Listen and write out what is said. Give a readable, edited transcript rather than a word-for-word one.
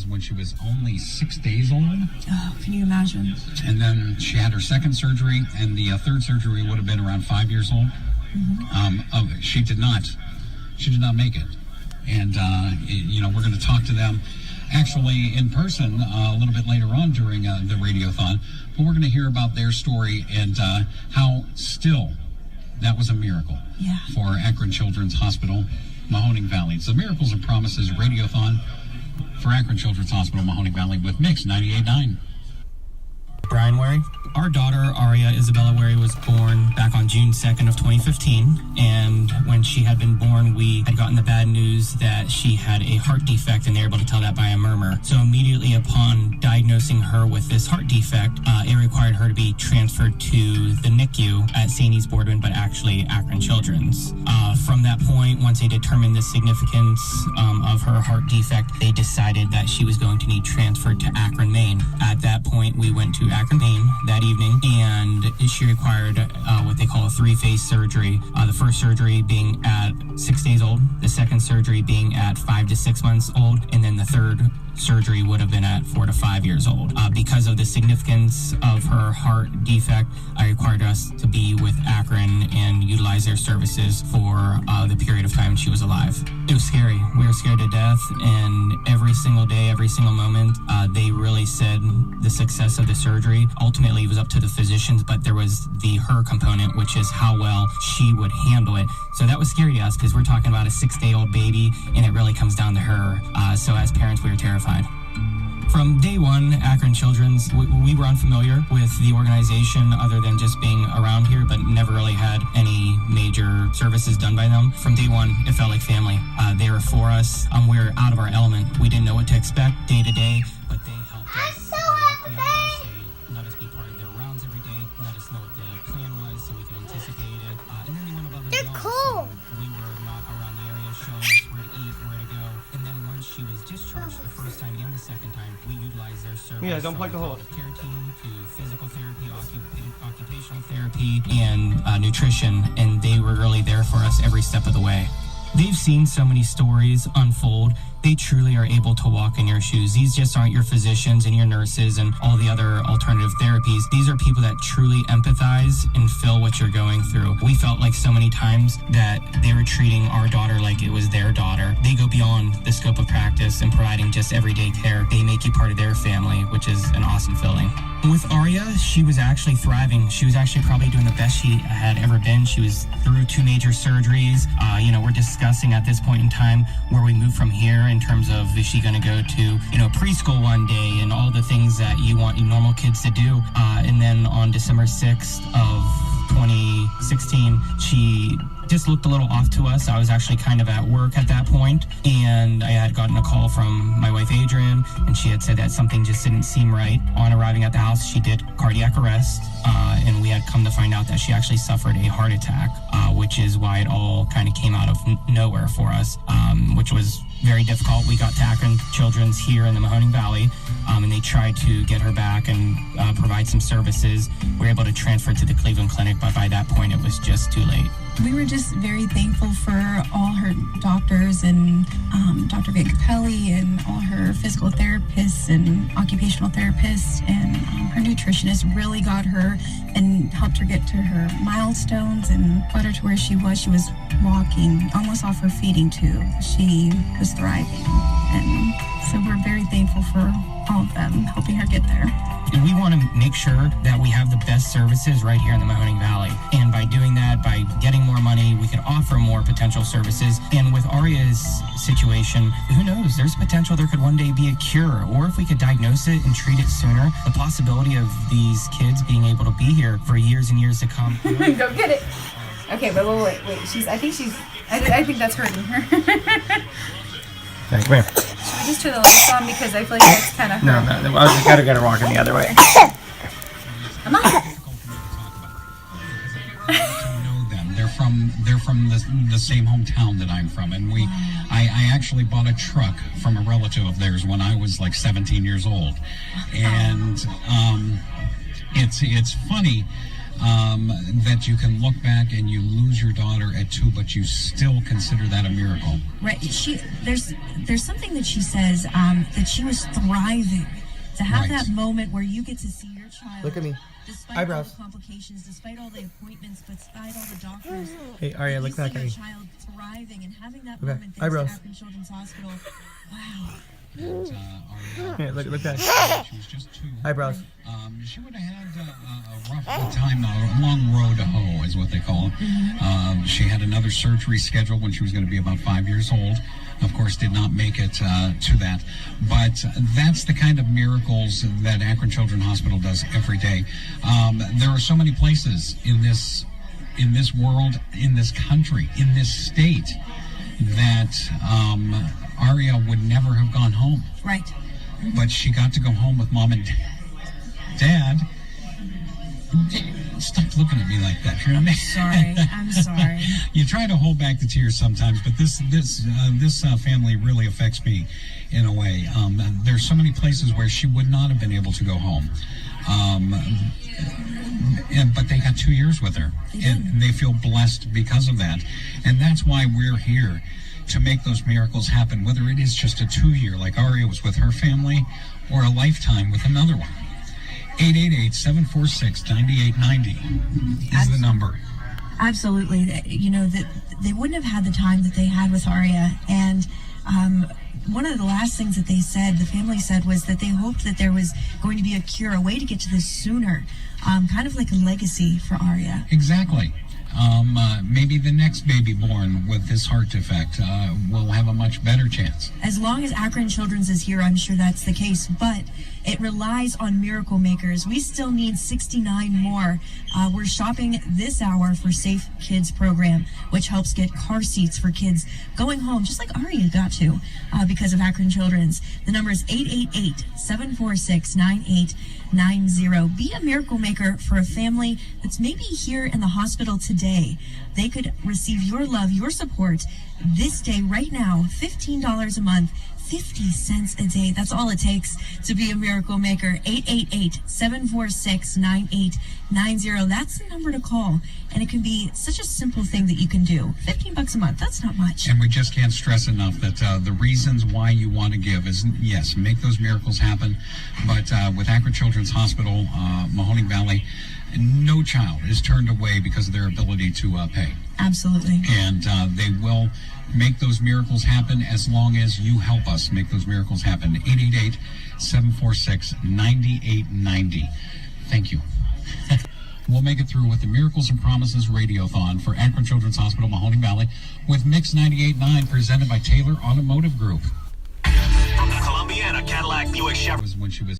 was when she was only 6 days old. Oh, can you imagine? And then she had her second surgery, and the third surgery would have been around 5 years old. She did not make it. And, we're going to talk to them actually in person a little bit later on during the radiothon. But we're going to hear about their story and how still that was a miracle for Akron Children's Hospital, Mahoning Valley. It's the Miracles and Promises Radiothon for Akron Children's Hospital, Mahoning Valley with Mix 98.9. Brian Wary. Our daughter, Aria Isabella Wary, was born back on June 2nd of 2015, and when she had been born, we had gotten the bad news that she had a heart defect, and they were able to tell that by a murmur. So immediately upon diagnosing her with this heart defect, it required her to be transferred to the NICU at St. E's Boardman, but actually Akron Children's. From that point, once they determined the significance of her heart defect, they decided that she was going to need transferred to Akron, Maine. At that point, we went to Akron, Maine that evening, and she required what they call a three-phase surgery. The first surgery being at 6 days old, the second surgery being at 5 to 6 months old, and then the third surgery would have been at 4 to 5 years old. Because of the significance of her heart defect, I required us to be with Akron and utilize their services for the period of time she was alive. It was scary. We were scared to death, and every single day, every single moment, they really said the success of the surgery. Ultimately, it was up to the physicians, but there was the her component, which is how well she would handle it. So that was scary to us because we're talking about a 6-day-old baby, and it really comes down to her. So as parents, we were terrified. From day one, Akron Children's, we were unfamiliar with the organization other than just being around here, but never really had any major services done by them. From day one, it felt like family. They were for us. We were out of our element. We didn't know what to expect day to day, but they helped us. I'm so happy! They let us be part of their rounds every day, let us know what the plan was so we could anticipate it. And then they went above and beyond. They're cool! So we were not around the area showing us where to eat, where to go. And then once she was discharged the first time and the second time, we utilized their service. Yeah, don't plug the hole. Care team to physical therapy, occupational therapy, and nutrition, and they were really there for us every step of the way. They've seen so many stories unfold. They truly are able to walk in your shoes. These just aren't your physicians and your nurses and all the other alternative therapies. These are people that truly empathize and feel what you're going through. We felt like so many times that they were treating our daughter like it was their daughter. They go beyond the scope of practice and providing just everyday care. They make you part of their family, which is an awesome feeling. With Aria, she was actually thriving. She was actually probably doing the best she had ever been. She was through 2 major surgeries. We're discussing at this point in time where we move from here in terms of is she going to go to, preschool one day and all the things that you want normal kids to do. And then on December 6th of 2016, she just looked a little off to us. I was actually kind of at work at that point, and I had gotten a call from my wife Adrian, and she had said that something just didn't seem right. On arriving at the house, she did cardiac arrest, and we had come to find out that she actually suffered a heart attack, which is why it all kind of came out of nowhere for us, which was very difficult. We got to Akron Children's here in the Mahoning Valley, and they tried to get her back and provide some services. We were able to transfer to the Cleveland Clinic, but by that point, it was just too late. We were just very thankful for all her doctors and Dr. Van Capelli and all her physical therapists and occupational therapists, and her nutritionist really got her and helped her get to her milestones and got her to where she was. She was walking almost off her feeding tube. She was thriving, and so we're very thankful for all of them helping her get there. And we want to make sure that we have the best services right here in the Mahoning Valley. And by doing that, by getting more money, we could offer more potential services. And with Aria's situation, who knows? There's potential there could one day be a cure. Or if we could diagnose it and treat it sooner, the possibility of these kids being able to be here for years and years to come. Go get it. Okay, but wait. I think that's hurting her. Okay, come here. Should we just turn the lights on because I feel like that's kind of No, I just gotta get her walking the other way. I'm not. Know them. They're from the same hometown that I'm from, and I actually bought a truck from a relative of theirs when I was like 17 years old, and it's funny that you can look back and you lose your daughter at 2, but you still consider that a miracle. Right. There's something that she says that she was thriving to have Right. that moment where you get to see your child. Look at me. Despite Eyebrows. all the complications, despite all the appointments, despite all the doctors. Hey, Aria, look back you at see me. your child thriving and having that Okay, moment thanks eyebrows. to Akron Children's Hospital. Wow. And, Here, look back. she was just 2. Eyebrows. She would have had a rough time, a long road to hoe, is what they call it. She had another surgery scheduled when she was going to be about 5 years old. Of course, did not make it to that. But that's the kind of miracles that Akron Children's Hospital does every day. There are so many places in this world, in this country, in this state, that Aria would never have gone home. Right. But she got to go home with Mom and Dad. Stop looking at me like that. You're Sorry. I'm sorry. You try to hold back the tears sometimes, but this family really affects me in a way. There's so many places where she would not have been able to go home. But they got 2 years with her, and they feel blessed because of that. And that's why we're here, to make those miracles happen, whether it is just a 2-year like Aria was with her family, or a lifetime with another one. 888-746-9890 is the number. Absolutely. You know, that they wouldn't have had the time that they had with Aria. And one of the last things that they said, the family said, was that they hoped that there was going to be a cure, a way to get to this sooner, kind of like a legacy for Aria. Exactly. Maybe the next baby born with this heart defect will have a much better chance. As long as Akron Children's is here, I'm sure that's the case, but it relies on miracle makers. We still need 69 more. We're shopping this hour for Safe Kids program, which helps get car seats for kids going home, just like Aria got to, because of Akron Children's. The number is 888-746-9890. Be a miracle maker for a family that's maybe here in the hospital today. They could receive your love, your support this day, right now, $15 a month, 50 cents a day. That's all it takes to be a miracle maker. 888-746-9890. That's the number to call. And it can be such a simple thing that you can do. $15 a month, that's not much. And we just can't stress enough that the reasons why you want to give is, yes, make those miracles happen. But with Akron Children's Hospital, Mahoning Valley, no child is turned away because of their ability to pay. Absolutely. And they will make those miracles happen as long as you help us make those miracles happen. 888-746-9890. Thank you. We'll make it through with the Miracles and Promises Radiothon for Akron Children's Hospital, Mahoning Valley, with Mix 98.9, presented by Taylor Automotive Group. From the Columbiana Cadillac Buick Chevrolet. Was when she was